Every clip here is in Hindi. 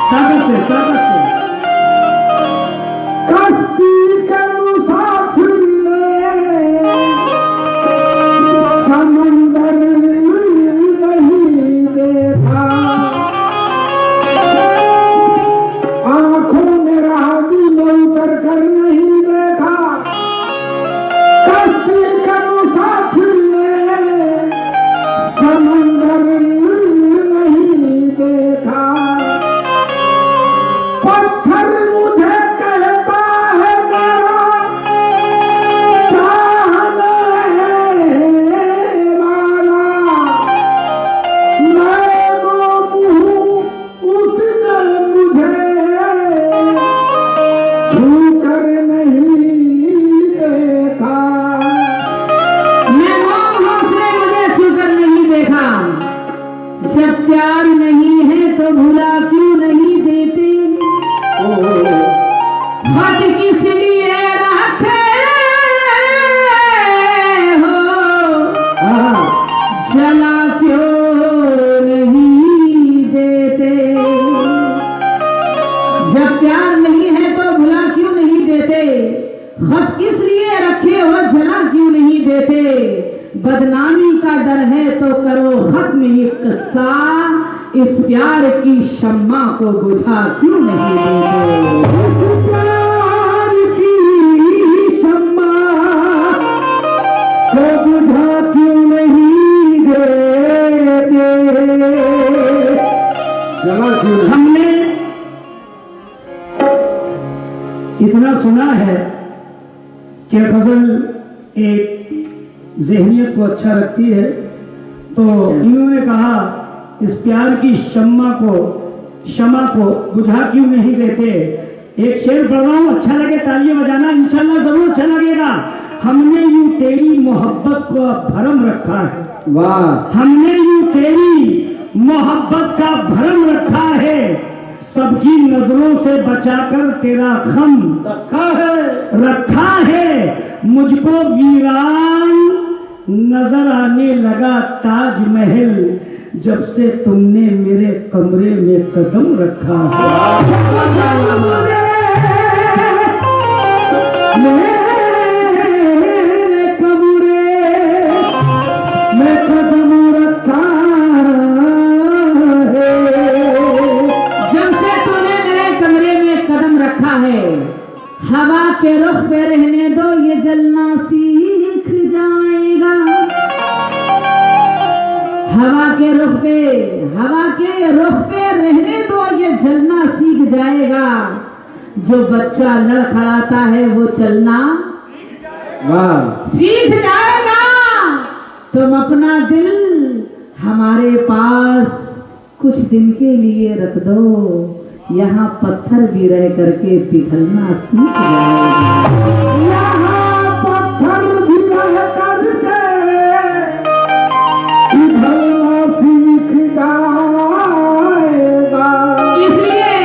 ताकत से ताकत से। कश्ती के मुसाफिर ने समंदर नहीं देखा, आंखों में रावी में उतर कर नहीं देखा। कश्ती के मुसाफिर ने समंदर नहीं देखा। पत्थर मुझे कहता है मेरा चाहने वाला, मैं मोमू हूँ उसने मुझे छू कर नहीं देखा। मैं मोम हूँ उसने मुझे छू कर नहीं देखा। जब प्यार नहीं है तो भुला क्यों नहीं देते। हद किस लिए रखे हो, जला क्यों नहीं देते। जब प्यार नहीं है तो भुला क्यों नहीं देते। हद किस लिए रखे हो, जला क्यों नहीं देते। बदनामी का डर है तो करो खत्म ये किस्सा, इस प्यार की शम्मा को बुझा क्यों नहीं देते। इस प्यार की शम्मा को बुझा क्यों नहीं देते। जला क्यों नहीं? हमने इतना सुना है कि गजल एक ज़हनियत को अच्छा रखती है, तो इन्होंने कहा इस प्यार की शम्मा को बुझा क्यों नहीं देते। एक शेर पढ़ रहा हूं, अच्छा लगे तालियां बजाना, इंशाल्लाह जरूर अच्छा लगेगा। हमने यूं तेरी मोहब्बत को अब भरम रखा है। वाह। हमने यूं तेरी मोहब्बत का भरम रखा है, सबकी नजरों से बचाकर तेरा खम रखा है। मुझको वीरान नजर आने लगा ताजमहल, जब से तुमने मेरे कमरे में कदम रखा मेरे कमरे में कदम रखा है। जब से तूने मेरे कमरे में कदम रखा है, हवा के रुख पे रहने दो ये जलना सीख जाएगा। हवा के रुख पे रहने दो ये जलना सीख जाएगा। जो बच्चा लड़खड़ाता है वो चलना वाह। सीख जाएगा। तुम अपना दिल हमारे पास कुछ दिन के लिए रख दो, यहाँ पत्थर भी रह करके पिघलना सीख जाएगा। यहाँ पत्थर भी रह करके पिघलना सीख जाएगा। इसलिए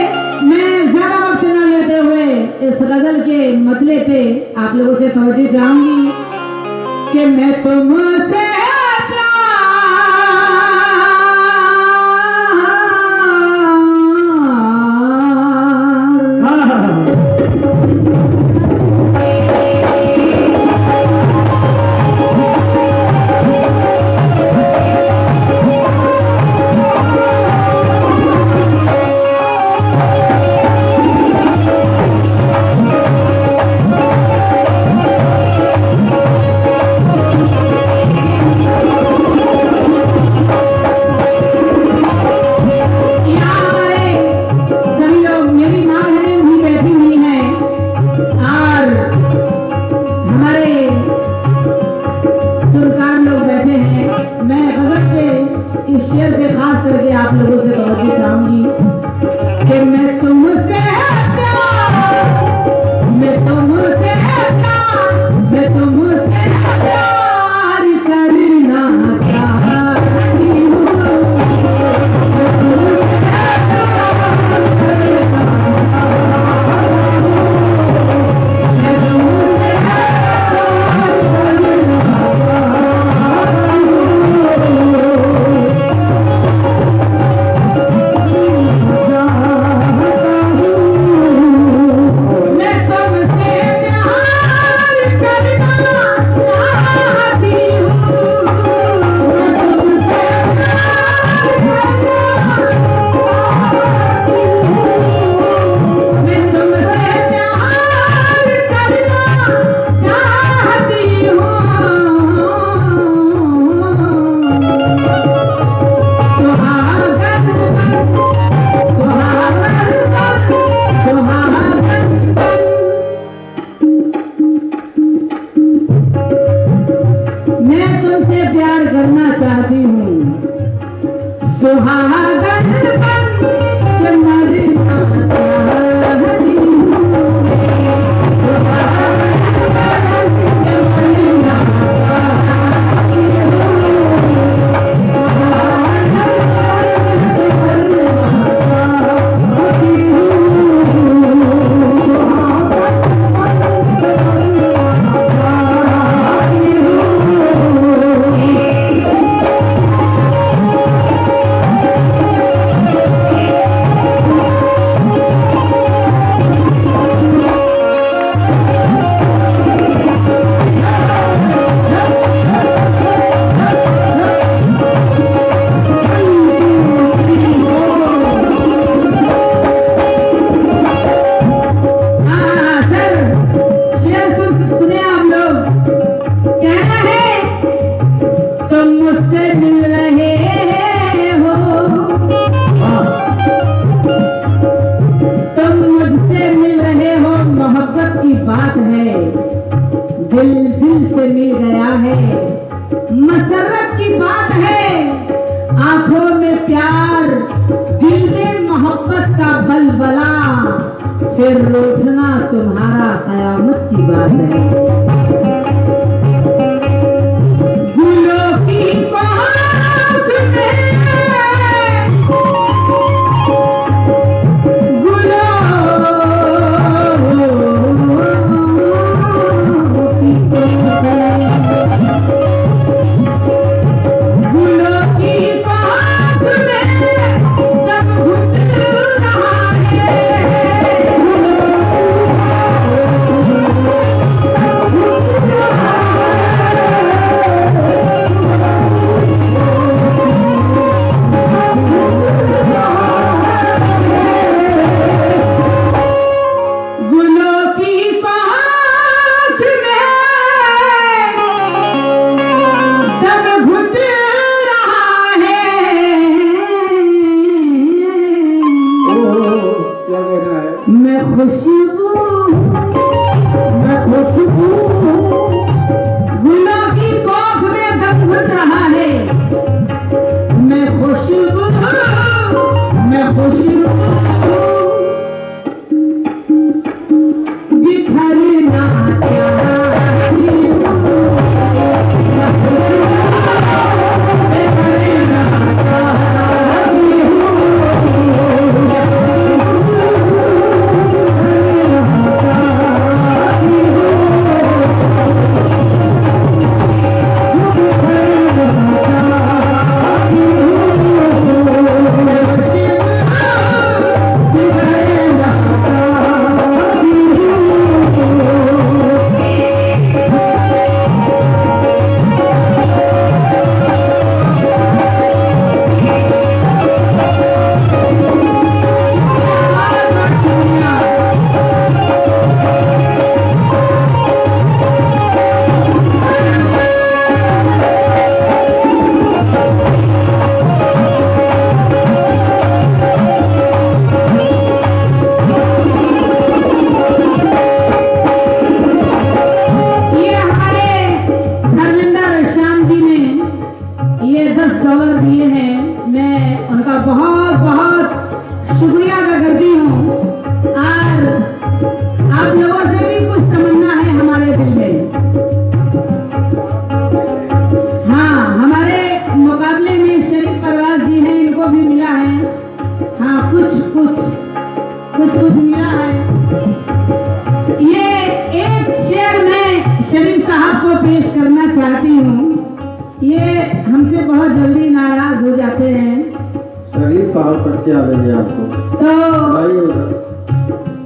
मैं ज्यादा वक्त न लेते हुए इस गजल के मतले पे आप लोगों से तवज्जो चाहूंगी कि मैं तुमसे फिर रूठना तुम्हारा कयामत की बात है। गुलों की कोख में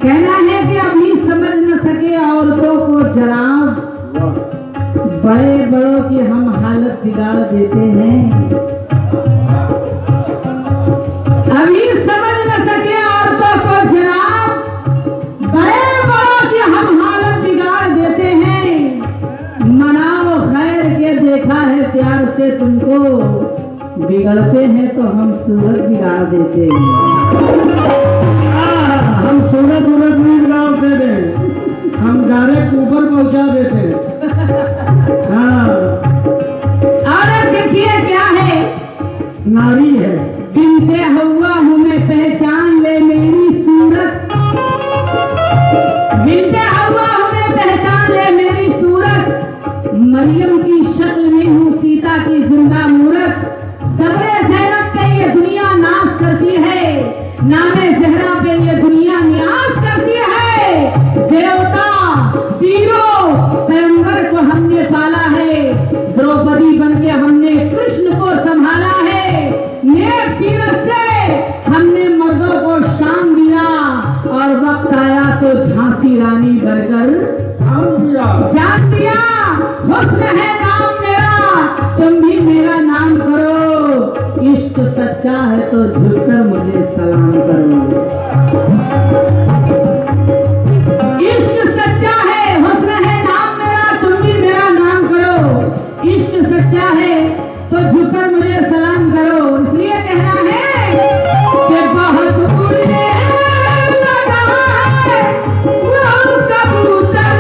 कहना है कि अभी समझ न सके औरतों को जनाब, बड़े बड़ों की हम हालत बिगाड़ देते हैं। अभी समझ न सके औरतों को जनाब, बड़े बड़ों की हम हालत बिगाड़ देते हैं। मनाओ खैर के देखा है प्यार से तुमको, बिगड़ते हैं तो हम सूरत बिगाड़ देते हैं। हम सूरत नहीं बिगाड़ते थे, हम डायरेक्ट ऊपर पहुंचा देते। हाँ, और देखिए क्या है, नारी है। बिनते हवा हूँ मैं, पहचान ले मेरी सूरत। बिनते हवा हूँ मैं, पहचान ले मेरी सूरत। मरियम की शक्ल में हूँ सीता की जिंदा मूरत। सबरे ज़ैनब पे ये दुनिया नाज करती है, नामे ज़हरा पे ये दुनिया न्याज करती है। देवता पीरों पैगंबर को हमने पाला है, द्रौपदी बनके हमने कृष्ण को संभाला है। नेक सीरत से हमने मर्दों को शान दिया, और वक्त आया तो झांसी रानी बनकर जान दिया। हुस्न है नाम मेरा, तुम भी मेरा नाम करो। इश्क सच्चा है तो झुककर मुझे सलाम करो। इश्क सच्चा है, हुस्न है नाम मेरा, तुम भी मेरा नाम करो। इश्क सच्चा है तो झुककर मुझे सलाम करो। इसलिए कहना है कि बहुत उड़ने लगा है वो कबूतर।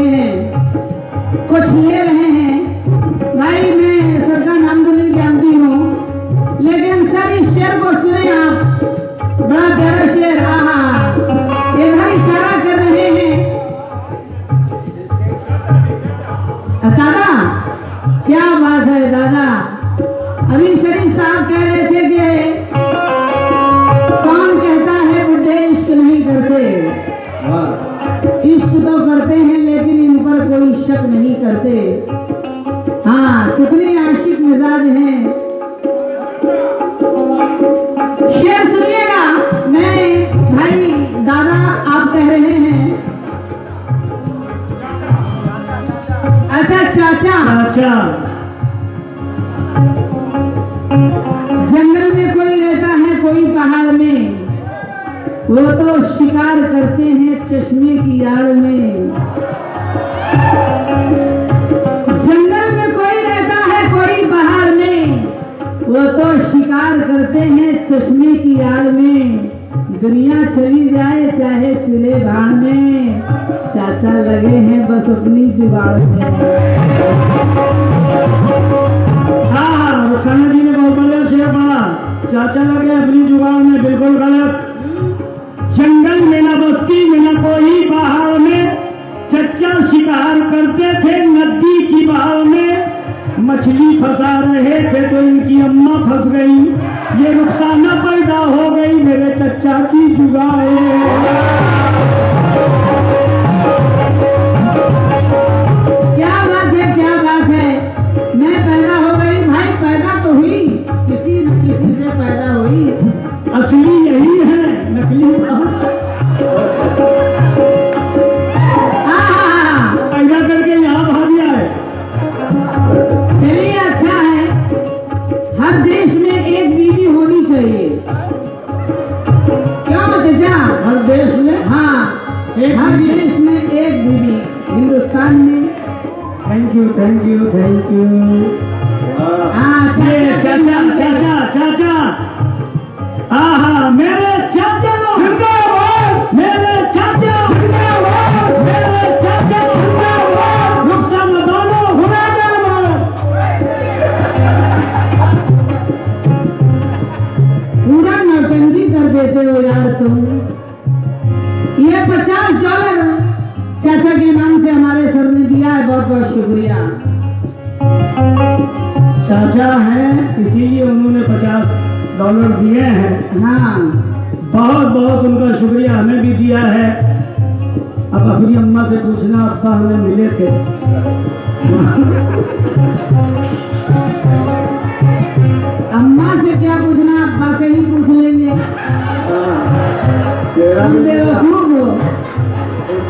रहे हैं, कुछ ले रहे हैं। भाई मैं सबका नाम तो नहीं जानती हूँ, लेकिन सर इस शेर को सुने आप, बड़ा प्यारा शेर। हाँ, ये भाई इशारा कर रहे हैं। दादा क्या बात है दादा, अभी शरीफ साहब कह रहे थे कि कौन कहता है बुढ़े इश्क नहीं करते। इश्क तो करते हैं लेकिन इन पर कोई शक नहीं करते। हाँ, कितने आशिक मिजाज हैं। शेर सुनिएगा। मैं भाई दादा आप कह रहे हैं, अच्छा चाचा, अच्छा, जंगल में कोई रहता है कोई पहाड़ में, वो तो शिकार करते हैं चश्मे की आड़ में। जंगल में कोई रहता है कोई पहाड़ में, वो तो शिकार करते हैं चश्मे की आड़ में। दुनिया चली जाए चाहे चूल्हे भाड़ में, चाचा लगे हैं बस अपनी जुगाड़ में। हाँ, रुखसाना जी ने बहुत बढ़िया शेर पढ़ा। चाचा लगे अपनी जुगाड़ में, बिल्कुल गलत। जंगल में न बस्ती में न कोई पहाड़ में, चच्चा शिकार करते थे नदी की बहाव में। मछली फंसा रहे थे तो इनकी अम्मा फंस गई, ये रुखसाना पैदा हो गई मेरे चच्चा की जुगाड़। क्या बात है, क्या बात है। मैं पैदा हो गई भाई, पैदा तो हुई, किसी न किसी से पैदा हुई। असली यही है, नकली पैदा करके यहाँ भाग आए। चलिए अच्छा है, हर देश में एक बीवी होनी चाहिए। क्यों चाचा? हर देश में हाँ, एक हर बीवी। देश में एक बीवी। हिंदुस्तान में thank you, thank you, thank you. हाँ ये चाचा, चाचा, चाचा, चाचा, आहा मेरे चाचा जिंदाबाद, मेरे चाचा जिंदाबाद, मेरे चाचा जिंदाबाद, रुखसाना बानो जिंदाबाद। पूरा नौटंकी कर देते हो यार तुम। ये $50 चाचा के नाम से हमारे सर ने दिया है, बहुत बहुत शुक्रिया। चाचा हैं इसीलिए उन्होंने $50 दिए हैं। हाँ, बहुत बहुत उनका शुक्रिया, हमें भी दिया है। अब अपनी अम्मा से पूछना, अब्बा हमें मिले थे। अम्मा से क्या पूछना, अब्बा से ही पूछ लेंगे। हम बेवकूफ हो।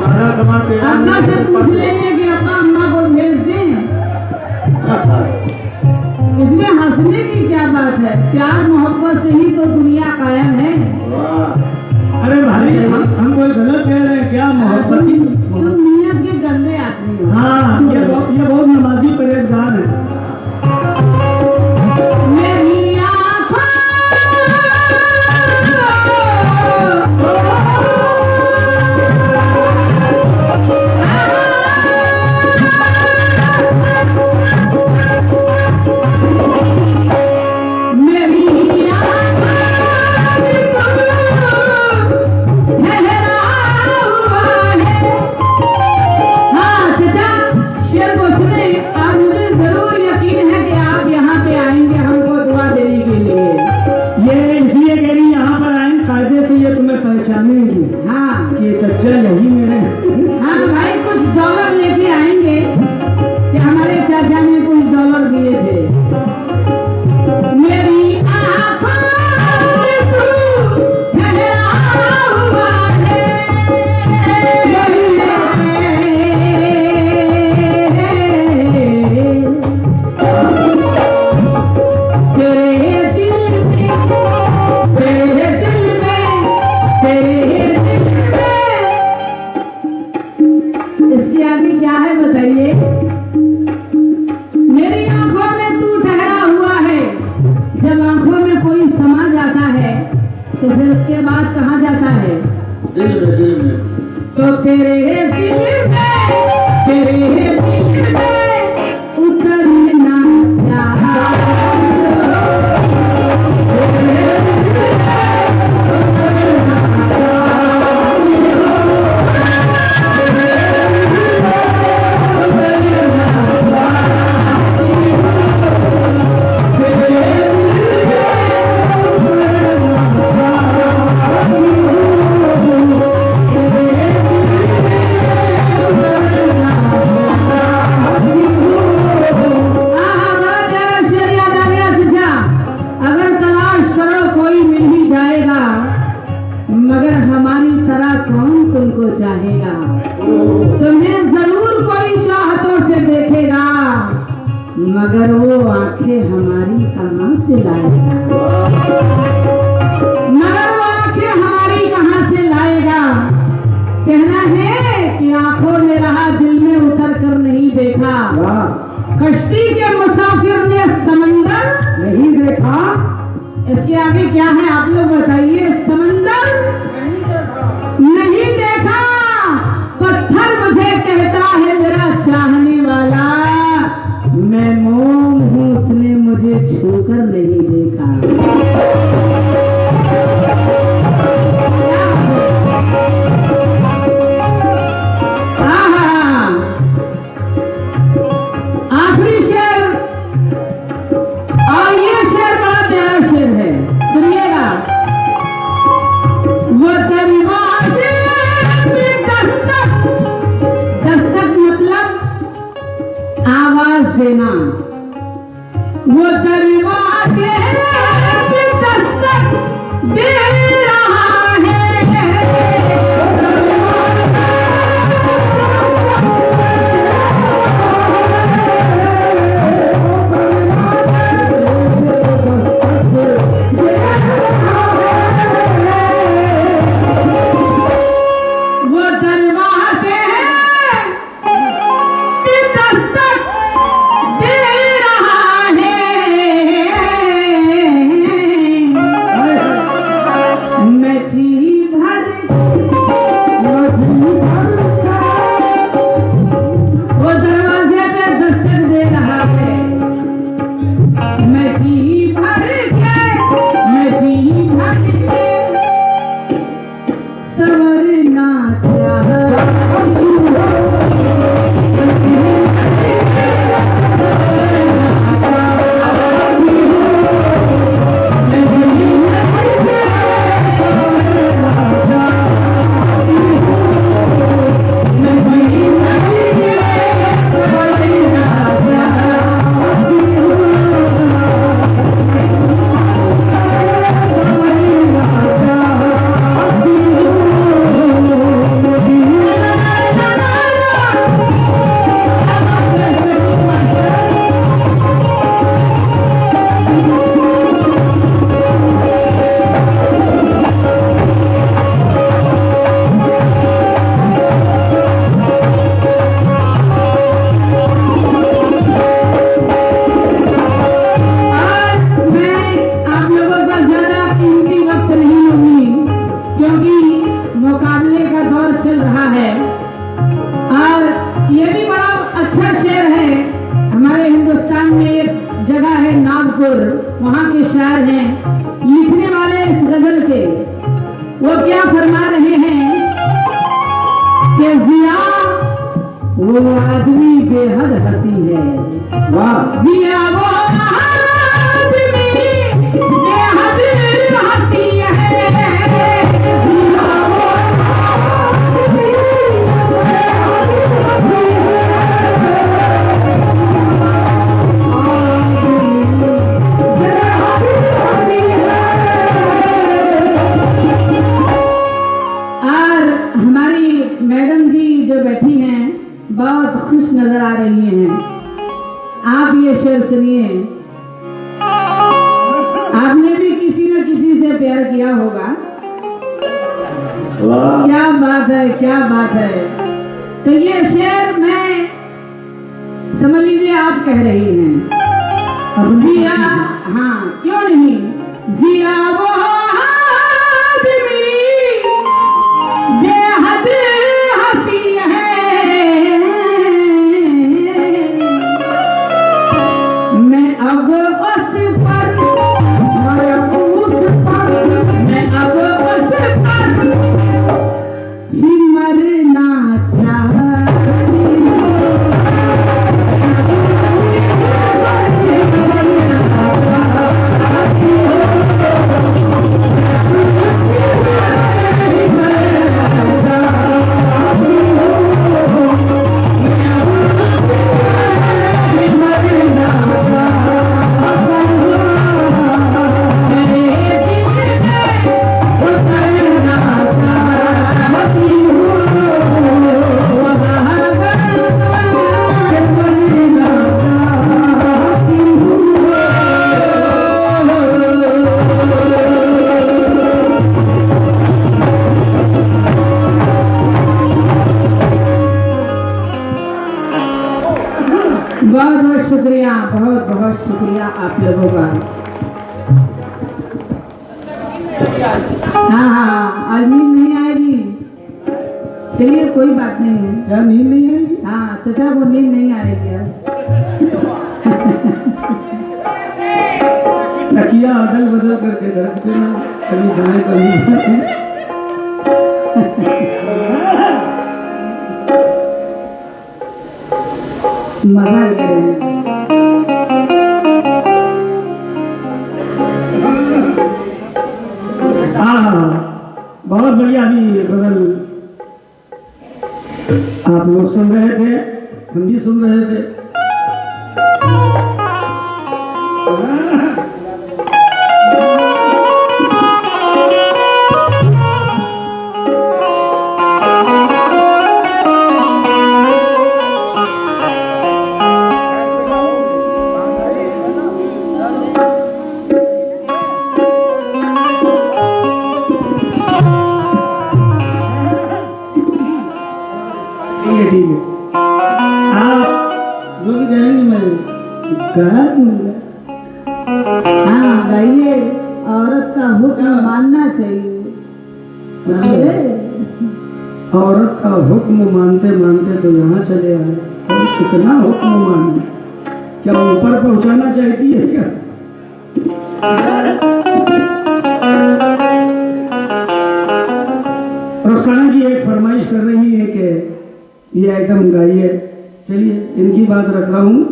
अब्बा से पूछ लेंगे कि अब्बा अम्मा को भेज दें। इसमें हंसने की क्या बात है, प्यार मोहब्बत से ही तो दुनिया कायम है। अरे भाई हम कोई गलत कह रहे हैं क्या? मोहब्बत ही। तुम नियत के गंदे आदमी हो। हाँ, ये बहुत नमाजी परहेजगार है। मेरी आँखों ठहरा हुआ है मगर वो आंखें हमारी कहाँ से लाएगा, मगर वो आंखें हमारी कहाँ से लाएगा। कहना है कि आंखों में रहा दिल में उतर कर नहीं देखा, कश्ती के मुसाफिर ने समंदर नहीं देखा। इसके आगे क्या है आप लोग बताइए। समंदर नहीं देखा, पत्थर मुझे कहता है मेरा चाहने वाला, मैं मोम हूँ उसने मुझे छूकर नहीं देखा। आखिरी शेर, और ये शेर बड़ा प्यारा शेर है, सुनिएगा। वो दरवाजे पे दस्तक, दस्तक मतलब आवाज देना। वो दरवाजे पे दस्तक दे रहा है, वो दरवाजे पे दस्तक दे रहा है। मैं जी भर वो दरवाजे पे दस्तक दे रहा है, मैं जी भर के, मैं जी भर के संवरना चाहती हूँ। वहाँ के शायर हैं, लिखने वाले इस गजल के, वो क्या फरमा रहे हैं कि जिया वो आदमी बेहद हंसी है। वाह, जिया वो आदमी बेहद हंसी है, जिया वो आदमी मैडम जी जो बैठी हैं बहुत खुश नजर आ रही हैं। आप ये शेर सुनिए। आपने भी किसी न किसी से प्यार किया होगा। क्या बात है, क्या बात है। तो ये शेर मैं समझ लीजिए आप कह रही हैं। अब जिया, हाँ क्यों नहीं, जिया वो आदमी बेहद हंसी है, मैं अब उस पर, मैं अब उस पर ही मरना चाहती हूँ। बहुत बहुत शुक्रिया, बहुत बहुत शुक्रिया आप लोगों का। हाँ हाँ, आज नींद नहीं आएगी, चलिए कोई बात नहीं है। क्या नींद नहीं आएगी? हाँ चाचा, वो नींद नहीं आएगी अब। तकिया अदल बदल करके रख देना, कभी दाएं कभी बाएं। मजा ले रहे हैं। बहुत बढ़िया भी गजल आप लोग सुन रहे थे, हम भी सुन रहे थे। ठीक है, आप जो भी कहेंगे मैं गा दूंगा। हाँ गाइए, औरत का हुक्म मानना चाहिए। औरत का हुक्म मानते मानते तो यहाँ चले आए, और कितना हुक्म माने, क्या ऊपर पहुंचाना चाहती है क्या? रोशाना जी एक फरमाइश कर रही है कि ये आइटम गाइए। चलिए इनकी बात रख रहा हूं।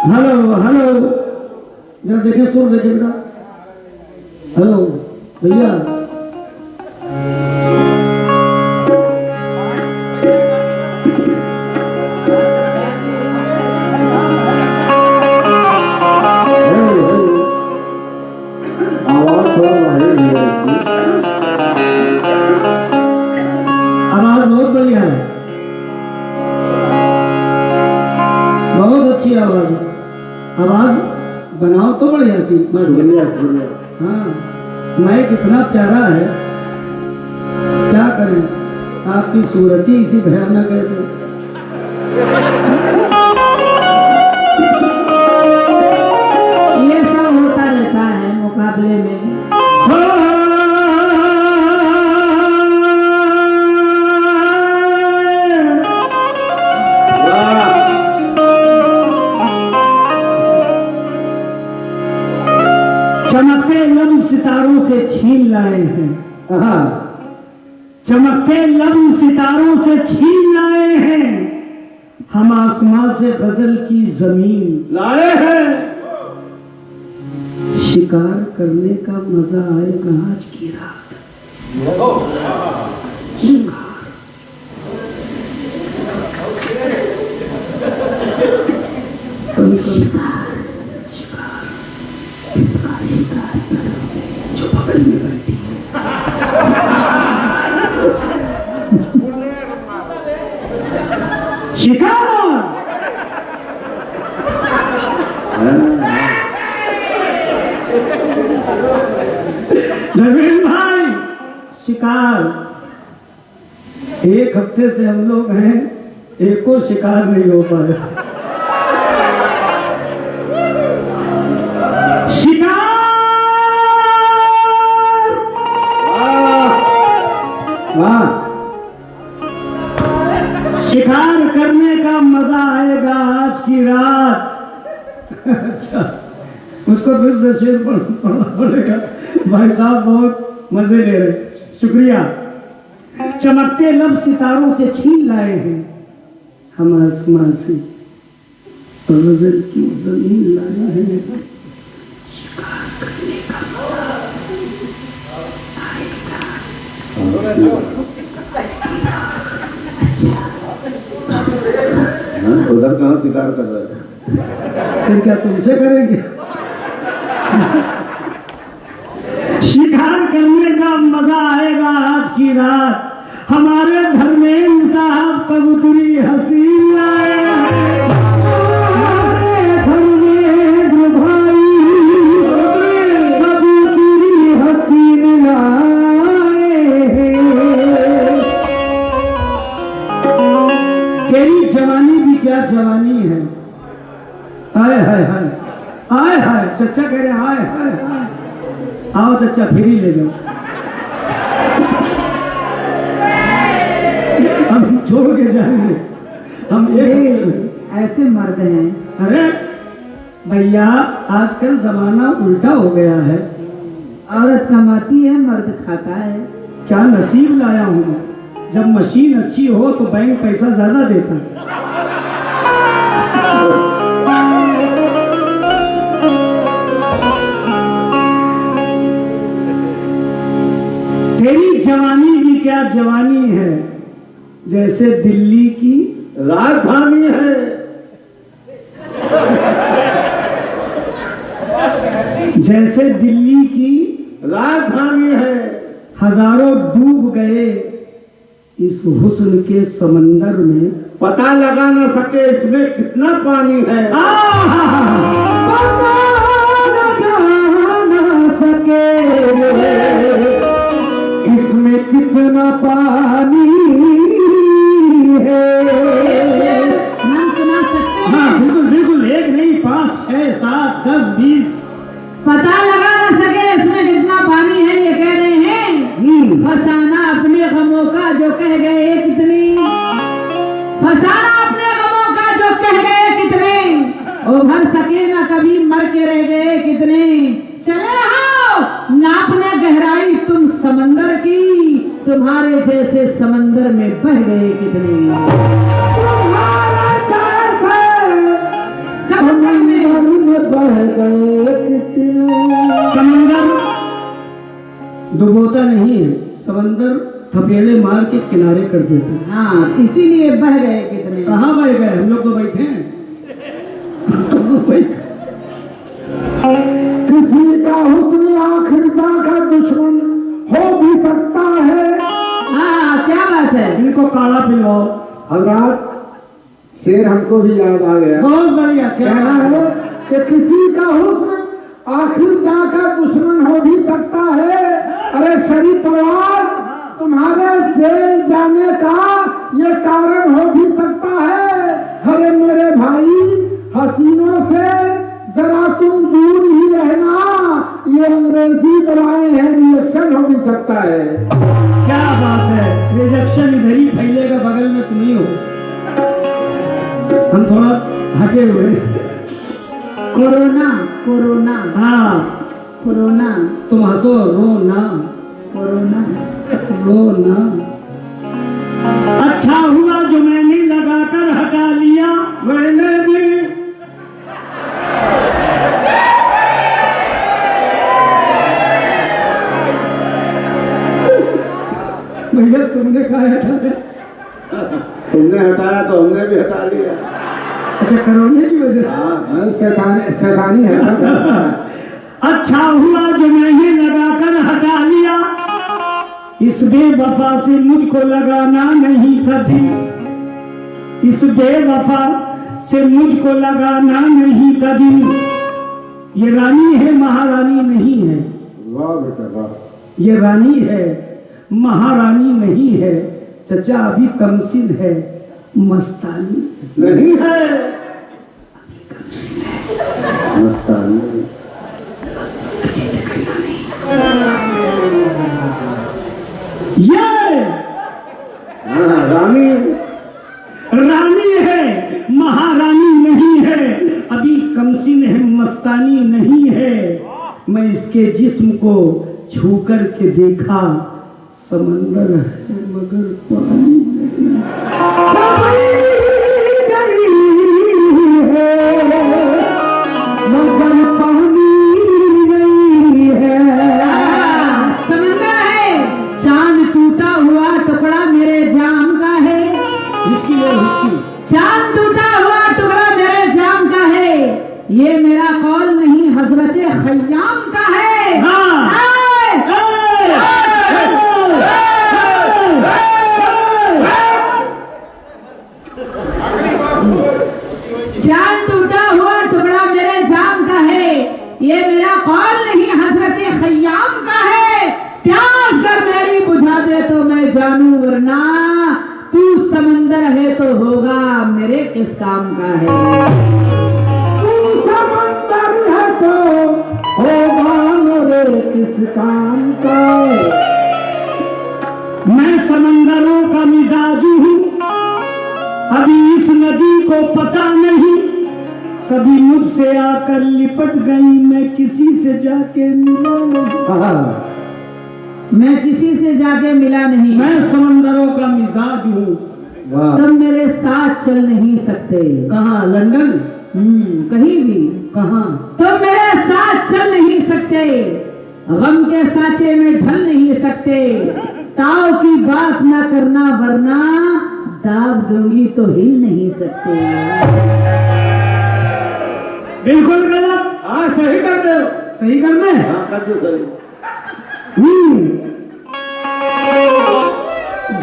हेलो हेलो, जरा देखिए, सुर देखिए बेटा। हेलो भैया, आवाज बहुत बढ़िया है, बहुत अच्छी आवाज है। आवाज बनाओ तो बढ़िया सी। हाँ, माइक इतना प्यारा है, क्या करें, आपकी सूरत ही इसी भयानक है। तो ये सब होता रहता है मुकाबले में। चमकते लब सितारों से छीन लाए हैं, चमकते लब सितारों से छीन लाए हैं, हम आसमां से गजल की जमीन लाए हैं। शिकार करने का मजा आएगा आज की रात। शिकार जो पकड़ में रहती है। शिकार नवीन भाई, शिकार एक हफ्ते से हम लोग हैं, एको शिकार नहीं हो पाया। शिकार करने का मजा आएगा आज की रात। अच्छा, उसको फिर से शेर पढ़ना पड़ेगा। भाई साहब बहुत मजे ले रहे, शुक्रिया। चमकते लब सितारों से छीन लाए हैं, हम आसमां से गजल की जमीन लाए हैं। शिकार करने का मजा उधर कहाँ शिकार कर रहे हैं? फिर क्या तुमसे करेंगे? शिकार करने का मजा आएगा आज की रात, हमारे धर्मेंद्र साहब कबूतरी हसीन आए हैं। धर्मेंद्र हाय हाय हाय हाय हाय, चचा कह रहे हाय हाय हाय। आओ चचा फिर ही ले जाओ, हम छोड़ के जाएंगे, हम एक ऐसे मर्द हैं। अरे भैया आजकल जमाना उल्टा हो गया है। औरत कमाती है, मर्द खाता है। क्या नसीब लाया हूं मैं, जब मशीन अच्छी हो तो बैंक पैसा ज्यादा देता है। तेरी जवानी भी क्या जवानी है, जैसे दिल्ली की राजधानी है। जैसे दिल्ली की राजधानी है। हजारों डूब गए इस हुस्न के समंदर में, पता लगा न सके इसमें कितना पानी है। पता लगा न सके इसमें कितना पानी है। हम सुना सकते हैं। हाँ बिल्कुल बिल्कुल, एक नहीं 5 6 7 10 20। पता लगा न सके इसमें कितना पानी है, ये कह रहे हैं। फसाना अपने गमों का जो कह गए कितने, फसाना अपने गमों का जो कह गए कितने, उभर सके न कभी मर के रह गए कितने। चले आओ नापने गहराई तुम समंदर की, तुम्हारे जैसे समंदर में बह गए कितने। समंदर में बह गए कितने। समंदर डुबोता नहीं है, समंदर थपेड़े मार के किनारे कर देता है। हाँ, इसीलिए बह गए कितने। कहाँ बह गए, हम लोग तो बैठे हैं। किसी का हुस्न आखिरता का दुश्मन हो भी सकता है। हाँ, क्या बात है। इनको काला पिलवाओ। हजरात शेर हमको भी याद आ गया। बहुत बढ़िया। क्या कहना है कि किसी का हुस्न आखिर जाकर दुश्मन हो भी सकता है। अरे शरीफ परिवार, तुम्हारे जेल जाने का ये कारण हो भी सकता है। अरे मेरे भाई, हसीनों से जरा तुम दूर ही रहना, ये अंग्रेजी दवाएं हैं, रिएक्शन हो भी सकता है। क्या बात है, रिजेक्शन इधर ही फैलेगा, बगल में तुम ही हो। हम थोड़ा हटे हुए। Corona corona. हाँ कोरोना। तुम हंसो, रो ना, कोरोना रो ना। अच्छा हुआ जो मैंने लगाकर हटा लिया, मैंने भी। भैया तुमने कहा हटाया? तुमने हटाया तो हमने भी हटा लिया। अच्छा, कोरोना की वजह से। हाँ, शैतानी है। अच्छा हुआ जो मैंने लगाकर हटा लिया, इस बेवफा से मुझको लगाना नहीं था दिल, इस बेवफा से मुझको लगाना नहीं था दिल। ये रानी है, महारानी नहीं है। वाह बेटा वाह। ये रानी है, महारानी नहीं है। चचा अभी कमसिन है, मस्तानी नहीं है। मस्तानी ये रानी रानी है, महारानी नहीं है। अभी कमसिन है, मस्तानी नहीं है। मैं इसके जिस्म को छू कर के देखा, समंदर है मगर पानी नहीं। मगर पानी नहीं है। समंदर है, चांद टूटा हुआ टुकड़ा मेरे जाम का है। इसकी है, इसकी। चांद टूटा हुआ टुकड़ा मेरे जाम का है, ये मेरा कौल नहीं हजरत खय्याम का है। हाँ। चांद टूटा हुआ टुकड़ा मेरे जाम का है, ये मेरा कौल नहीं हजरत खय्याम का है। प्यास कर मेरी बुझा दे तो मैं जानू, वरना तू समंदर है तो होगा मेरे किस काम का है। तू सभी मुझसे आकर लिपट गई, मैं किसी से जाके मिला नहीं। मैं किसी से जाके मिला नहीं। मैं समंदरों का मिजाज हूँ। तुम मेरे साथ चल नहीं सकते। कहाँ? लंदन? कहीं भी। कहाँ? तुम मेरे साथ चल नहीं सकते, गम के सांचे में ढल नहीं सकते। ताव की बात ना करना वरना दाब दूंगी तो हिल नहीं सकते। बिल्कुल गलत। हाँ सही कर दो। सही करना है? हाँ कर दो सही।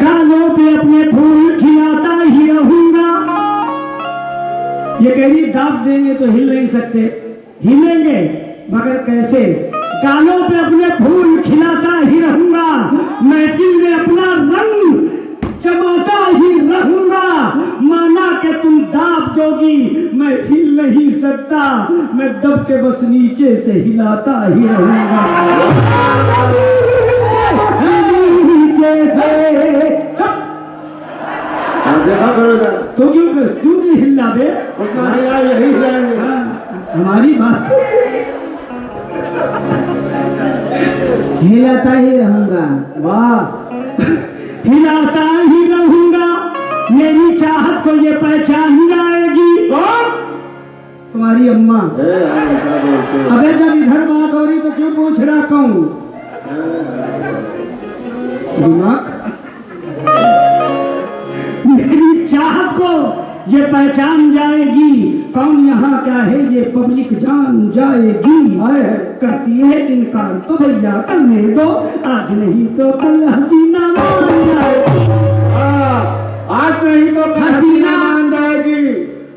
गालों पे अपने फूल खिलाता ही रहूंगा। ये कह रही दाब देंगे तो हिल नहीं सकते, हिलेंगे मगर कैसे? गालों पे अपने फूल खिलाता ही रहूंगा, महफिल में अपना रंग जमाता ही रहूंगा। माना कि तुम दाब दोगी, मैं हिल नहीं सकता, मैं दब के बस नीचे से हिलाता ही रहूंगा। देखा करो तो क्यों नहीं हिलना बे? यही हिलाएंगे। हमारी बात हिलाता ही रहूंगा। वाह। हिलाता ही रहूंगा, मेरी चाहत को ये पहचान जाएगी। कौन? तुम्हारी अम्मा। अबे जब इधर बात हो रही तो क्यों पूछ रहा कहूँ? दिमाग। मेरी चाहत को ये पहचान जाएगी, कौन यहाँ क्या है ये पब्लिक जान जाएगी। करती है इनकार तो भैया करने दो, आज नहीं तो कल हसीना मान जाएगी। आज नहीं तो हसीना मान जाएगी।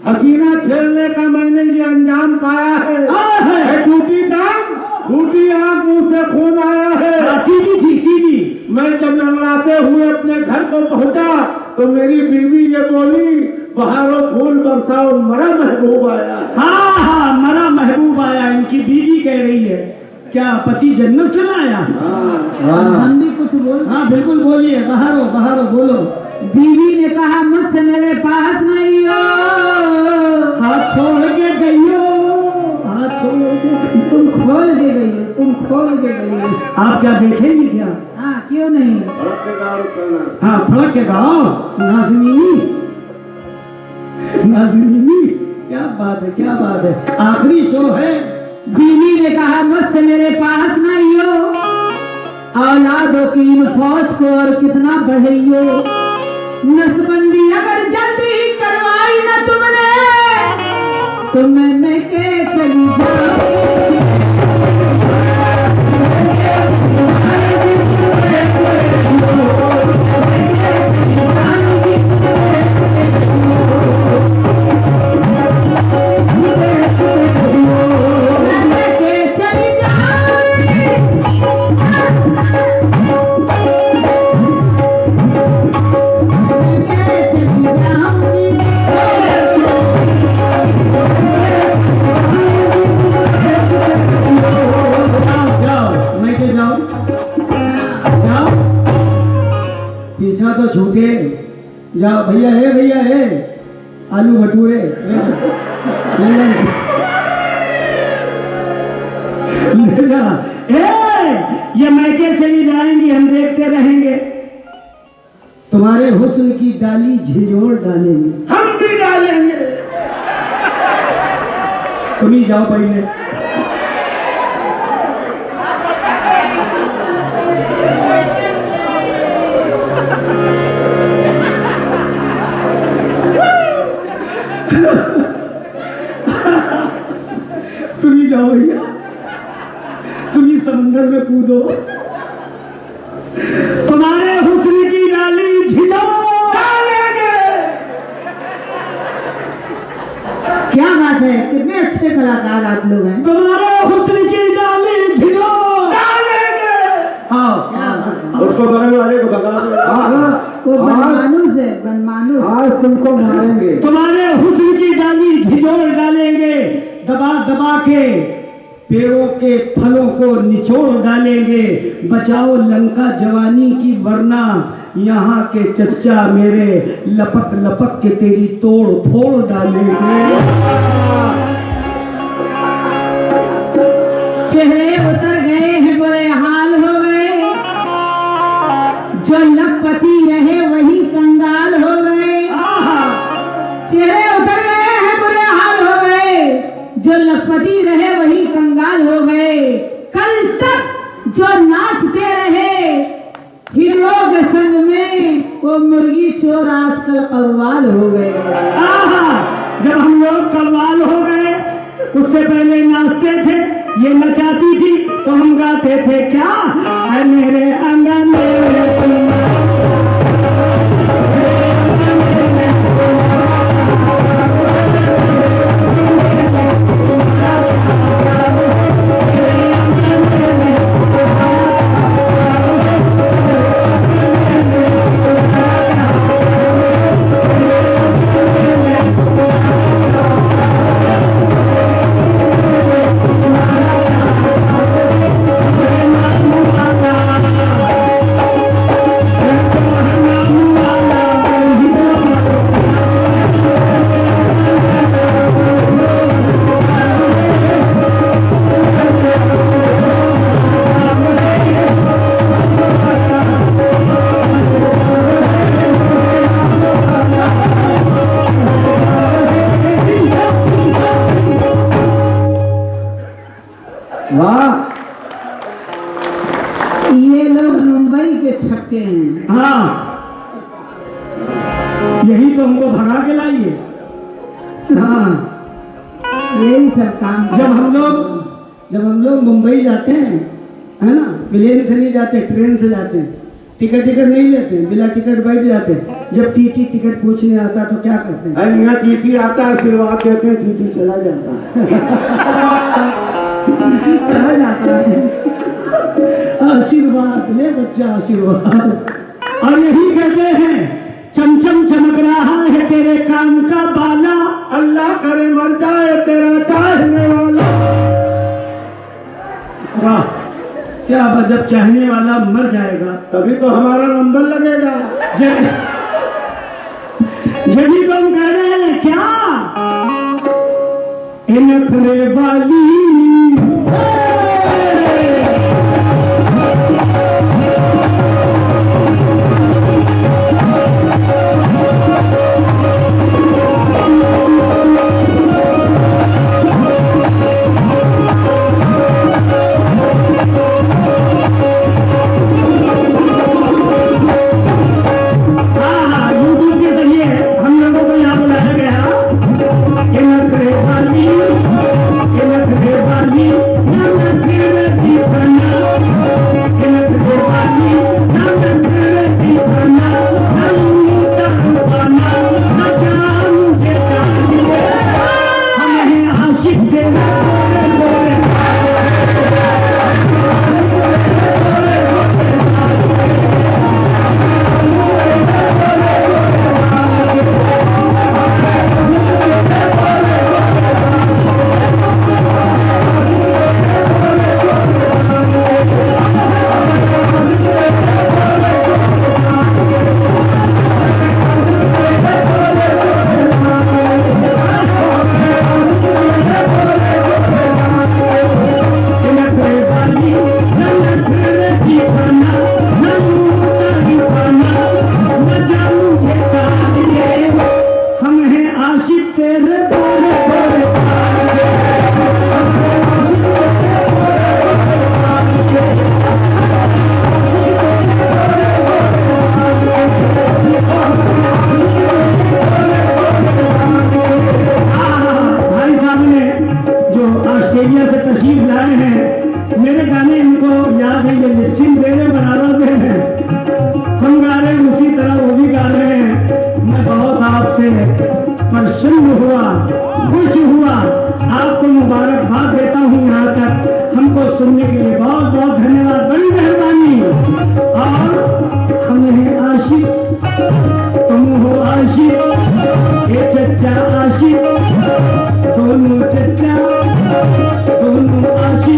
हसीना छेड़ने का मैंने ये अंजाम पाया है। टूटी टांग, टूटी आंख, मुंह से खून आया है। टीवी मैं जब लंगड़ाते हुए अपने घर को पहुंचा तो मेरी बीवी ये बोली, बहारो फूल बरसाओ, मरा महबूब आया। हाँ, मरा महबूब आया। इनकी बीवी कह रही है क्या पति जन्नत से लाया? हम भी कुछ बोल। हाँ बिल्कुल बोलिए, बहारो बोलो। बीवी ने कहा मुझसे मेरे पास नहीं हो, हाथ छोड़ के गई हो, हाथ छोड़ के। तुम खोल के गई हो, तुम खोल के गई हो। आप क्या देखेंगे क्या? हाँ क्यों नहीं? हाँ फड़क के गाओ। नाज़नीनी क्या बात है। आखिरी शो है। बीवी ने कहा मुझसे मेरे पास नहीं हो, औलादों की इन फौज को और कितना बढ़ाइयो। नसबंदी अगर जल्दी करवाई न तुमने तो मैं के चली जाऊं। पीछा तो छूटे जाओ। भैया है आलू भटूरे ये मैके चली जाएंगी, हम देखते रहेंगे। तुम्हारे हुस्न की डाली झिझोड़ डालेंगे, हम भी डालेंगे। तुम ही जाओ पहले। तुम ही जाओ भैया, तुम ही समंदर में कूदो। तुम्हारे हुस्न की डाली झिझोड़ डालेंगे। क्या बात है, कितने अच्छे कलाकार आप लोग हैं। तुम्हारे हुस्न की डाली झिझोड़ डालेंगे। हाँ उसको बगल वाले को बता दो। वो बनमानुस है, बनमानुस। आज तुमको मारेंगे। तुम्हारे हुस्न की डाली झिझोड़ डालेंगे, दबा दबा के पेड़ों के फलों को निचोड़ डालेंगे। बचाओ लंका जवानी की, वरना यहाँ के चच्चा मेरे लपक लपक के तेरी तोड़ फोड़ डालेंगे। चेहरे उतर गए हैं, बुरे हाल हो गए, जो लखपति रहे वही कंगाल हो गए। चेहरे उतर गए हैं, बुरे हाल हो गए, जो लखपति रहे वही कंगाल हो गए। कल तक जो नाचते रहे हीरों के संग में, वो मुर्गी चोर आजकल कव्वाल हो गए। जब हम लोग कव्वाल हो गए, उससे पहले नाचते थे, ये नचाती थी तो हम गाते थे क्या, है मेरे आंगन में यही तो हमको भगा के लाइए। हाँ, यही सब काम। जब हम लोग मुंबई जाते हैं, है ना, प्लेन से नहीं जाते, ट्रेन से जाते हैं, टिकट नहीं लेते, बिना टिकट बैठ जाते हैं। जब टीटी टिकट पूछने आता तो क्या करते हैं? यहाँ टीटी आता है, आशीर्वाद देते हैं, टीटी चला जाता है। आशीर्वाद ले बच्चा, आशीर्वाद। और यही कहते हैं, चमचम चमक रहा है तेरे काम का बाला, अल्लाह करे मर जाए तेरा चाहने वाला। वाह, क्या बात। जब चाहने वाला मर जाएगा तभी तो हमारा नंबर लगेगा। जभी तो हम कह रहे हैं क्या, नखरे वाली प्रसन्न हुआ, खुश हुआ। आपको मुबारकबाद देता हूँ यहाँ तक हमको सुनने के लिए। बहुत बहुत धन्यवाद, बड़ी मेहरबानी। और हम हैं आशिक, तुम हो आशिक, ये चच्चा आशिक, दोनों चच्चा, दोनों आशिक।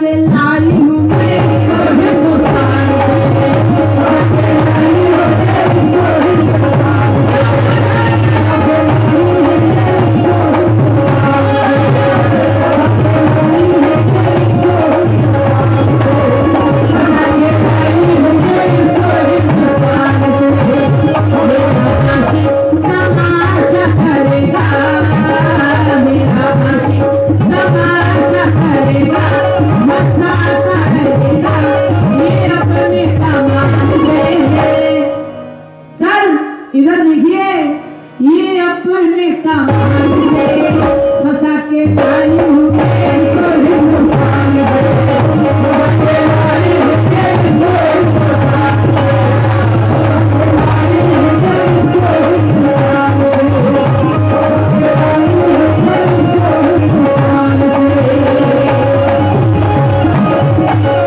के लाई हूँ मैं इसको हिंदुस्तान से, फंसा के लाई हूँ मैं इसको हिंदुस्तान से, फंसा के लाई हूँ मैं इसको तमाशा करेगा, मेरा आशिक तमाशा करेगा, मस्ता करेगा, ये अपने कमाल से है। सर इधर देखिए, ये अपने कमाल से फंसा के लाई हूँ मैं इसको हिंदुस्तान से, फंसा के लाई हूँ मैं इसको हिंदुस्तान से, लाई हूँ मैं इसको हिंदुस्तान से, लाई हूँ मैं इसको हिंदुस्तान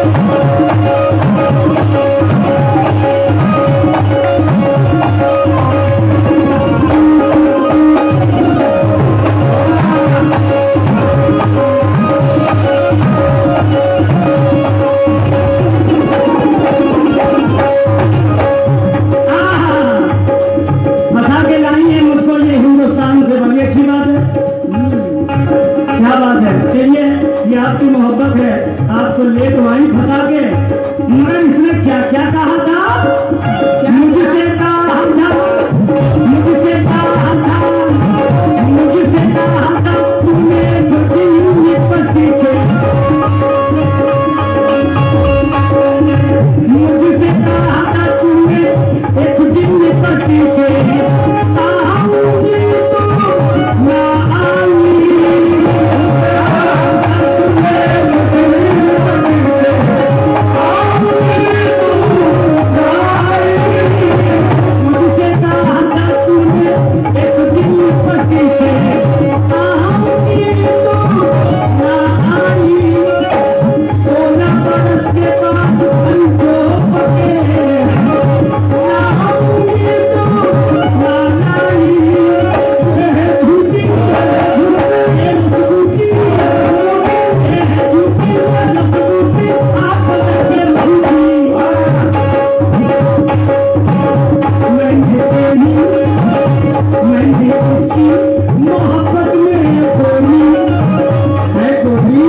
से। फंसा के लाई है मुझको ये हिंदुस्तान से, बड़ी अच्छी बात है। क्या बात है, चलिए ये आपकी मोहब्बत है, आप तो ले तो आई फंसा के, मगर इसने क्या क्या कहा था, मुझसे कहा था, मुझसे कहा था, मुझसे कहा था तुम्हें जो दिल पति थे, मुझसे कहा था तुम्हें एक दिन पति थे, आऊंगी तो ना आई, मुझसे कहा था तुम्हें एक दिन पति थे, आऊंगी तो ना आई, 16 बरस के बाद अंजो पके, आऊंगी तो ना आई, झूठी झूठी झूठी झूठी आप लगे झूठी, मैंने इसकी मोहब्बत में कोई है, कोई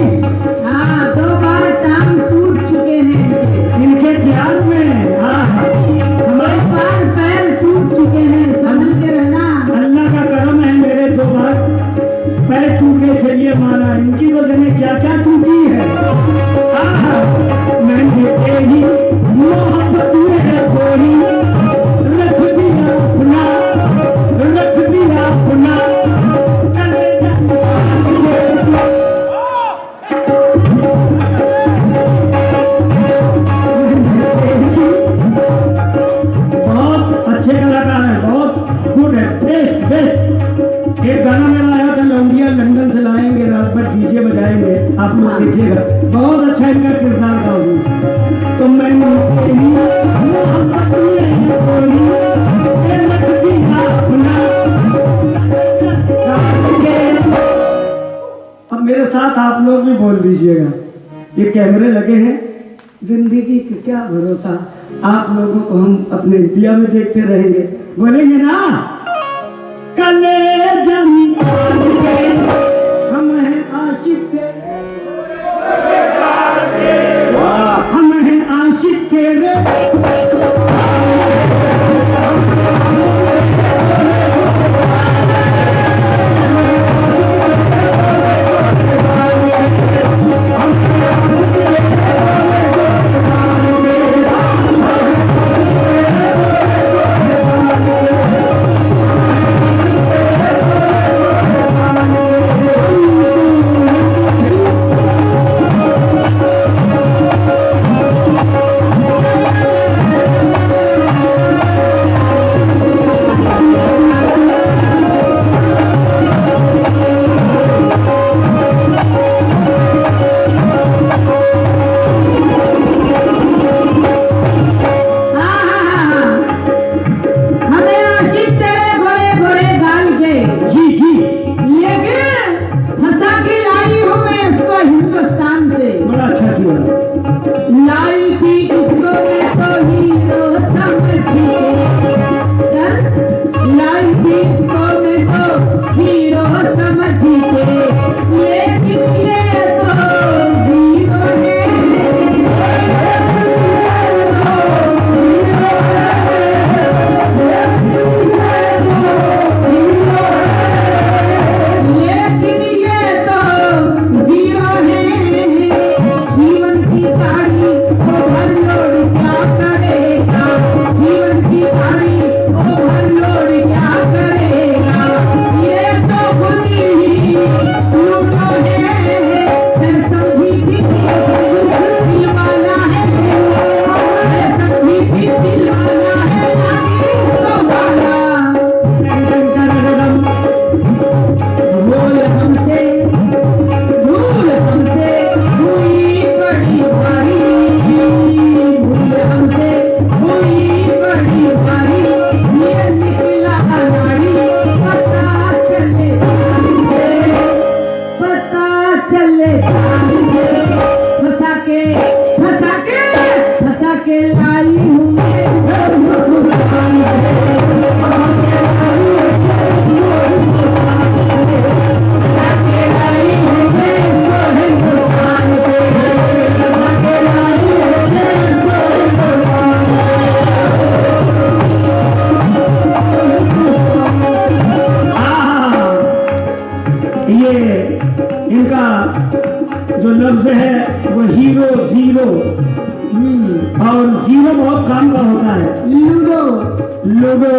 हाँ 2 बार टांग टूट चुके हैं, इनके प्यार में, हाँ हमारे 2 बार पैर टूट चुके हैं, संभल के रहना। अल्लाह का करम है, मेरे 2 बार पैर टूटे, चलिए माना, इनकी तो जने क्या क्या टूटी है। आहा, मैंने तेरी मोहब्बत में कोई रख दिया अपना, रख दिया अपना कलेजा। बहुत अच्छे कलाकार हैं, बहुत गुड है, बेस्ट बेस्ट। एक गाना मेरा आया था, लौंडिया लंदन से लाएंगे, रात भर डीजे बजाएंगे, आप लोग देखिएगा, बहुत अच्छा इनका किरदार था उसमें। तो मैंने तेरी मोहब्बत में कोई रख दिया अपना। अब मेरे साथ आप लोग भी बोल दीजिएगा, ये कैमरे लगे हैं, जिंदगी का क्या भरोसा, आप लोगों को हम अपने इंडिया में देखते रहेंगे, बोलेंगे ना, कलेजा हम हैं आशिक तेरे, हम हैं आशिक तेरे, ये इनका जो लफ्ज है वो हीरो जीरो, और जीरो बहुत काम का होता है। लूडो, लूडो,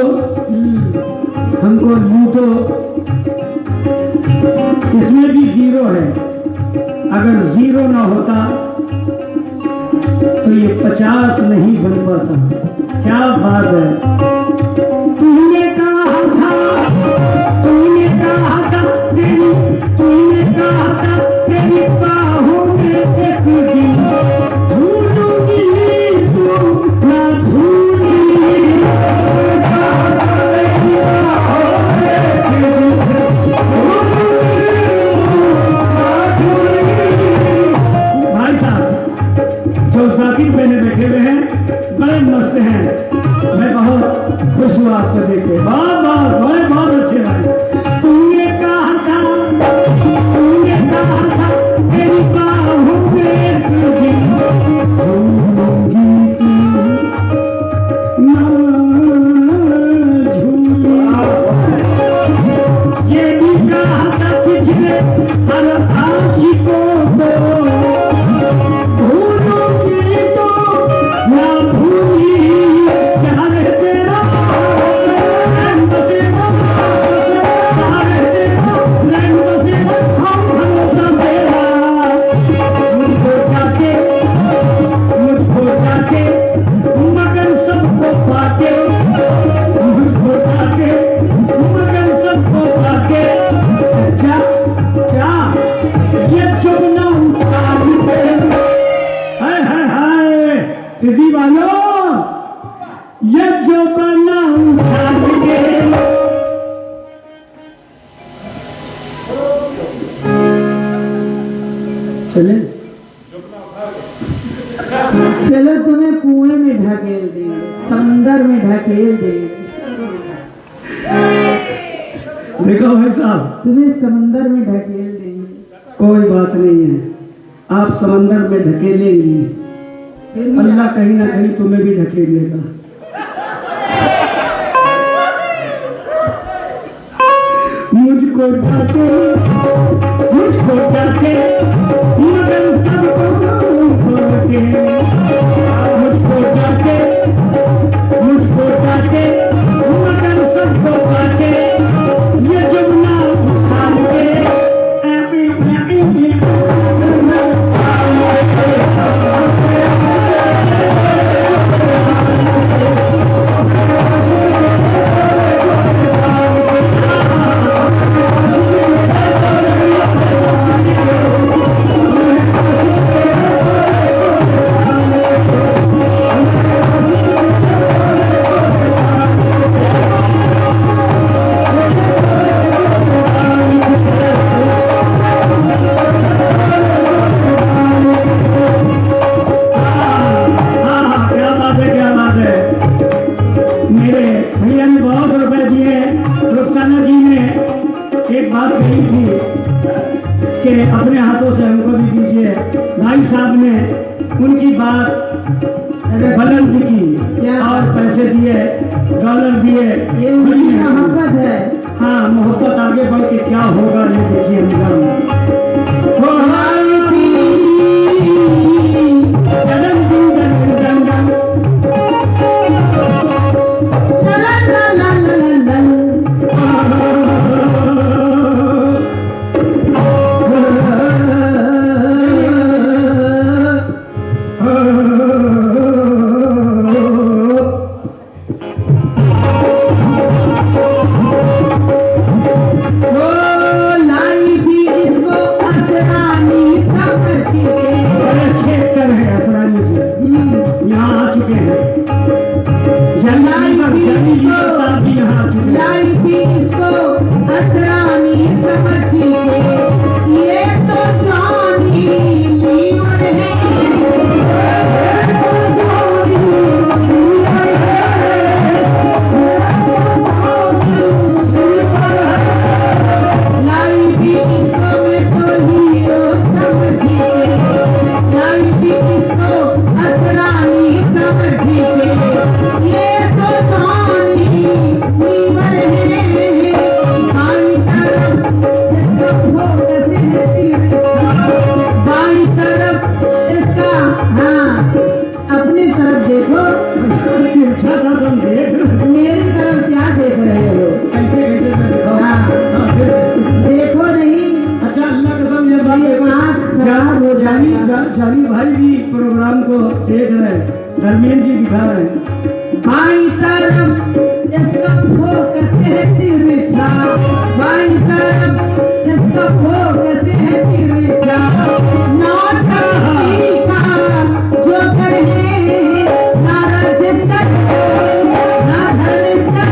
हमको लूटो, इसमें भी जीरो है। अगर जीरो ना होता तो ये 50 नहीं बन पाता। क्या बात है। तूने कहा था, तूने कहा था, तूने कहा था तेरी बाहों में एक दिन झूलूंगी तू ना झूली। भाई साहब जो जाकिर पहने बैठे हुए हैं बड़े मस्त हैं, मैं बहुत खुश हुआ आपको देख के। बहुत अच्छे भाई। तूने कहा था, तूने कहा था तेरी बाहों में एक दिन झूलूंगी तू ना झूली। ये भी कहा था पिछले हर आशिकों को भूलूंगी तो ना भूली। प्यार है तेरा रंग तेरा, प्यार है तेरा रंग तेरा, हम भरोसा तेरा। मुझको जाके मगर सबको पाके, मुझको जाके मगर सबको पाके। क्या क्या ये चुगना उछाल पे, हाय हाय हाय किसी वालों, ये जो बना उछाल के। चले चलो तुम्हें कुएं में ढकेल देंगे, समंदर में ढकेल देंगे, देखो भाई साहब, तुम्हें समंदर में ढकेल देंगे। कोई बात नहीं है, आप समंदर में ढकेलेंगी, फिर भी अल्लाह कहीं ना कहीं तुम्हें भी ढकेल लेगा। मुझको डाके मगर सबको छोड़ के, मुझको डाके मगर सबको पाके। ये जमुना उछाल के अपने हाथों से हमको भी दीजिए। भाई साहब ने उनकी बात बुलंद की और पैसे दिए, डॉलर दिए। ये उनकी मोहब्बत है। हाँ, मोहब्बत आगे बढ़ के क्या होगा ये देखिए Oh पूछा था तुम देख रहे हो। मेरी तरफ क्या देख रहे हो? कैसे कैसे मैं दिखाऊं? हाँ। हाँ, फिर से। देखो नहीं, अच्छा अल्लाह कसम ये बात ये आँख खराब हो जानी जाएगा। जानी भाई भी प्रोग्राम को देख रहे हैं, धर्मेंद्र जी दिखा रहे हैं। बाई तरफ इसका फोकस है तिरछा, बाई तरफ इसका फोकस है तिरछा, नौटंकी का जो करे ना राजिंदर ना धर्मिंदर,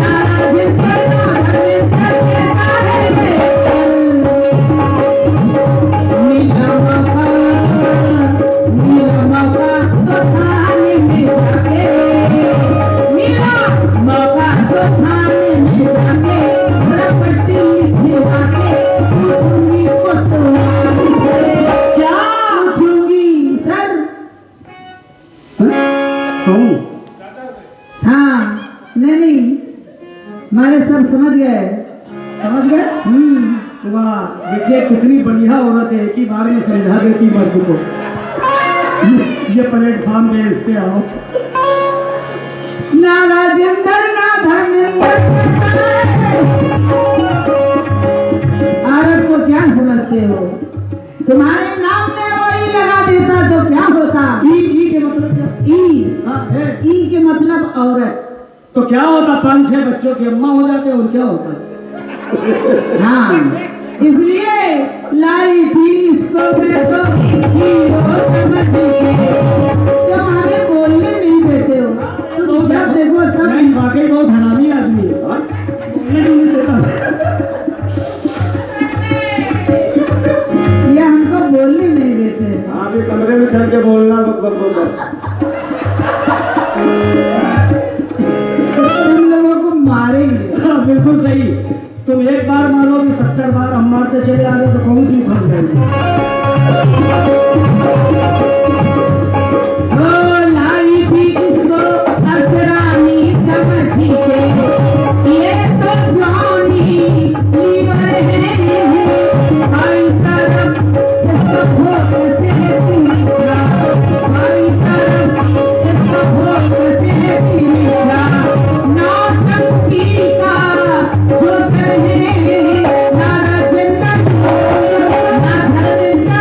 ना राजिंदर ना धर्मिंदर के सारे बेकल। नीला मौका तो थाने में जाके, नीला मौका तो थाने में जाके रपटी लिखवा के पूछूंगी कोतवाली से। क्या पूछूंगी सर? कहूँ हाँ, नहीं हमारे सर समझ गए। समझ गए? वाह, देखिए कितनी बढ़िया औरत है, एक ही बार में समझा देती मर्द को। ये प्लेटफॉर्म पे इस पे आओ। ना राजेंद्र ना धर्मेंद्र, औरत को क्या समझते हो? तुम्हारे नाम में वही लगा देता तो क्या होता? ई के मतलब क्या? ई, हाँ है। ई के मतलब औरत। तो क्या होता? 5-6 बच्चों की अम्मा हो जाते और क्या होता? हाँ, इसलिए लाई थी इसको मैं तो हीरो समझ के। जब हमें बोलने नहीं देते हो तो जब देखो तब नहीं, वाकई बहुत हरामी आदमी है। हाँ? बोलने नहीं देता। ये हमको बोलने नहीं देते। आप ये कमरे में चल के बोलना तुम लोगों को मारेंगे। हाँ, बिल्कुल सही। तुम एक बार मारो कि 70 बार हम मारते चले आ गए तो कौन सी फंस जाएगी? लाई थी इसको असरानी समझ के, ये तो जॉनी लीवर है। बाई तरफ इसका फोकस है तिरछा, बाई तरफ इसका फोकस है तिरछा, नौटंकी का जो करे ना राजेंद्र ना धर्मेंद्र,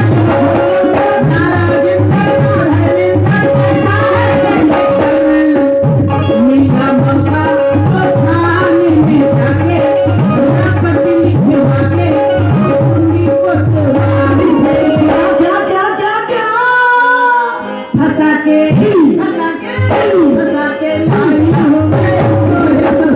ना राजेंद्र ना धर्मेंद्र कैसा है बेकल। नीला मौका तो थाने में जाके रपटी लिखवा के पूछूंगी कोतवाली से। क्या क्या क्या क्या? फंसा के फंसा के फंसा के लाई हूँ मैं इसको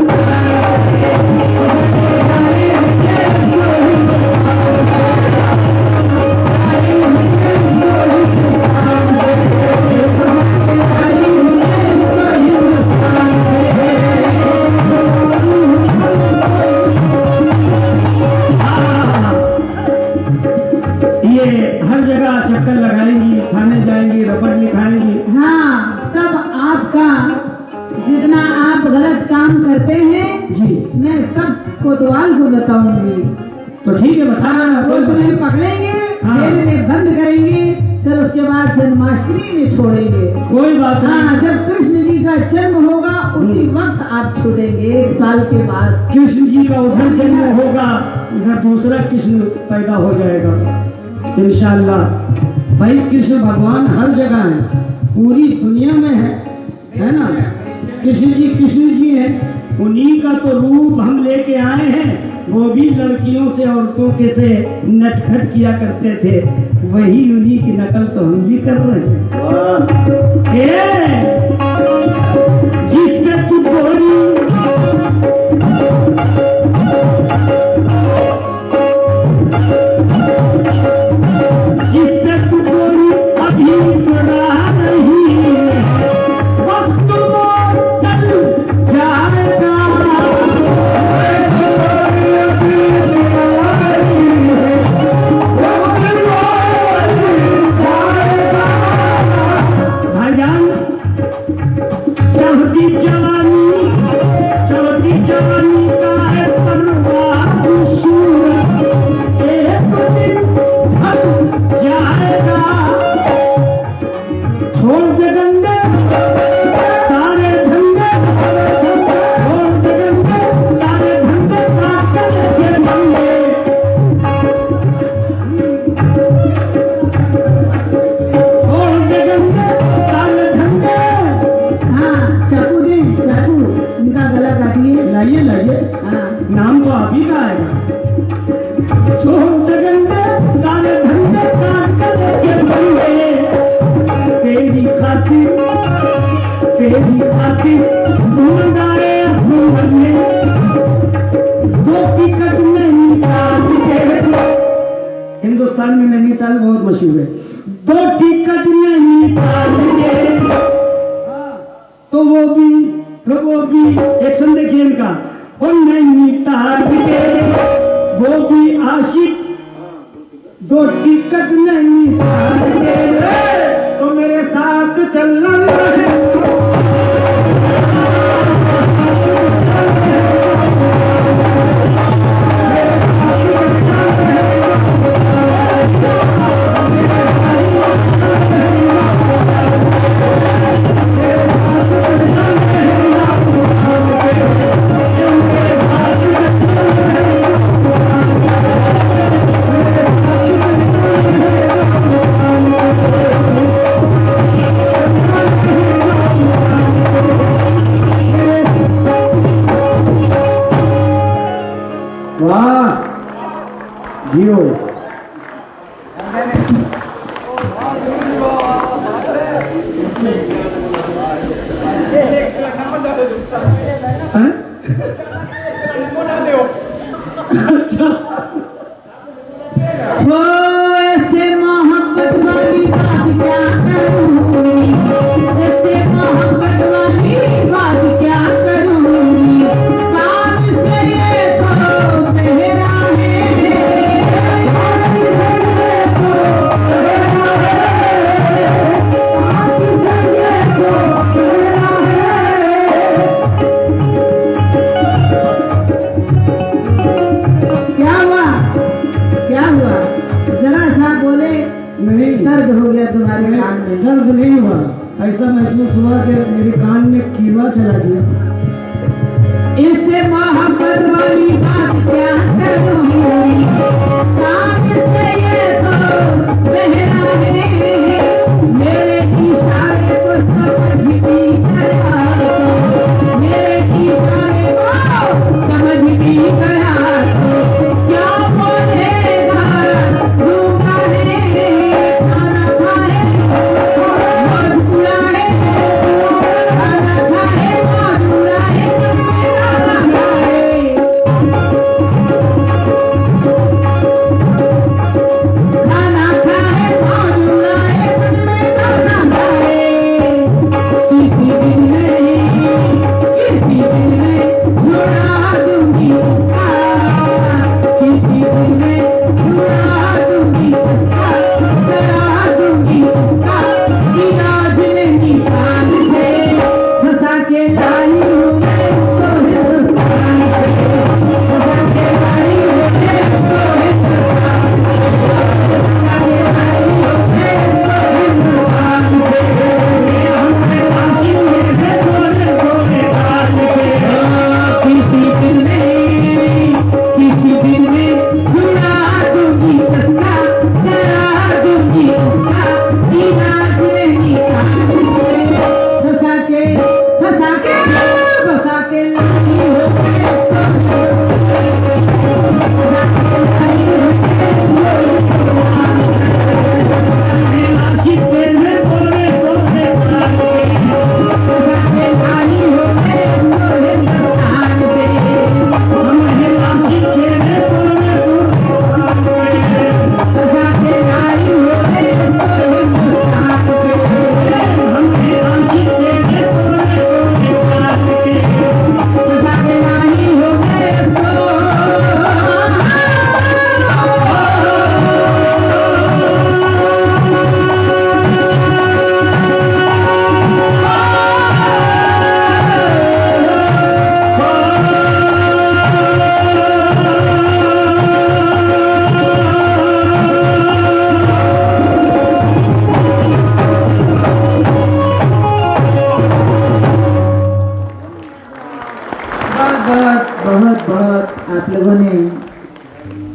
ये ये हर जगह चक्कर लगाएंगी, थाने जाएंगी, रबड़ लिखाएंगी। हाँ, सब आपका जितना आप गलत काम करते हैं जी मैं सब कोतवाल को बताऊंगी। तो ठीक है, बताना। हाँ, वो तुम्हें पकड़ेंगे, हाँ। जेल में बंद करेंगे, फिर उसके बाद जन्माष्टमी में छोड़ेंगे। कोई बात हाँ, नहीं। जब कृष्ण जी का जन्म होगा उसी वक्त आप छूटेंगे, 1 साल के बाद। कृष्ण जी का उधर जन्म होगा, इधर दूसरा कृष्ण पैदा हो जाएगा इंशाअल्लाह। भाई कृष्ण भगवान हर जगह है, पूरी दुनिया में है ना? कृष्ण जी हैं, उन्हीं का तो रूप हम लेके आए हैं। वो भी लड़कियों से औरतों के से नटखट किया करते थे, वही उन्हीं की नकल तो हम भी कर रहे हैं। जिसमें तू गोरी जिसमें तू गोरी अभी सुना नहीं, वक्त बदल जाएगा। भाईजान छोड़ गंदे सारे धंधे काट कर लेके बंदे तेरी खातिर ढूंढाए अपने दो टिकट नैनीताल के। हिंदुस्तान में नैनीताल बहुत मशहूर है। दो टिकट नैनीताल के, तो वो भी एक्शन देखिए इनका। और नैनीताल के वो भी आशिक, दो टिकट नैनीताल के, तो मेरे साथ चलना है। जियो अच्छा वो ऐसे मोहब्बत वाली बात क्या करूँगी, ऐसे मोहब्बत वाली बात क्या करूँगी, कान से ये तो मेरा दर्द हो गया तुम्हारे कान में? दर्द नहीं हुआ, ऐसा महसूस हुआ कि मेरे कान में कीड़ा चला गया। इससे मोहब्बत वाली बात क्या करूँगी, कान से ये तो बहरा है, मेरे इशारे को समझ भी गया, मेरे इशारे को समझ भी गया, क्या बोलेगा दूंगा है, खाना खाए मौज उड़ाए, खाना खाए मौज उड़ाए, मेरा बनाए, खाना खाए मौज उड़ाए, मेरा बनाए, किसी दिन में छुड़ा दूंगी उसका, किसी दिन में छुड़ा दूंगी उसका, करा दूंगी उसका इलाज नैनीताल से, फंसा के लाई हूँ मैं उसको हिंदुस्तान से, फंसा के लाई हूँ मैं उसको हिंदुस्तान से, फंसा के लाई हूँ मैं उसको हिंदुस्तान से, हमने आशिक है गोरे गोरे कान के, किसी दिन में छुड़ा दूंगी उसका, करा दूंगी उसका इलाज नैनीताल से, फंसा के लाई हो मैं उसको, फंसा के लाई हो मैं उसको, आशिक तेरे गोरे गोरे कान के, फंसा के लाई हो मैं उसको हिंदुस्तान से, हमें आशिक तेरे गोरे गोरे कान के, फंसा के लाई हो मैं उसको हिंदुस्तान से, हमें आशिक तेरे गोरे गोरे कान के। फंसा के लाई हो मैं उसको, बहुत आप लोगों ने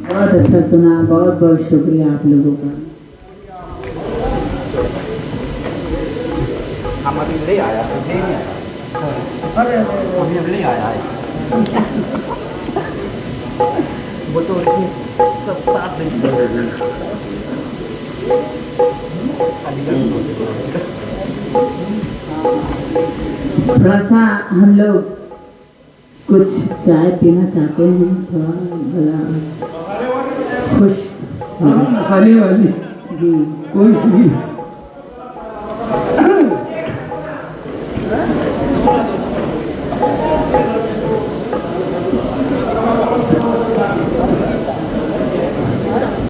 बहुत अच्छा सुना, बहुत बहुत शुक्रिया आप लोगों का। अभी ले आया अभी ले आया है वो तो सब थोड़ा सा हम लोग कुछ चाय पीना चाहते हैं, थोड़ा भला खुश हाँ, मसाले वाली जी। कोई सी भी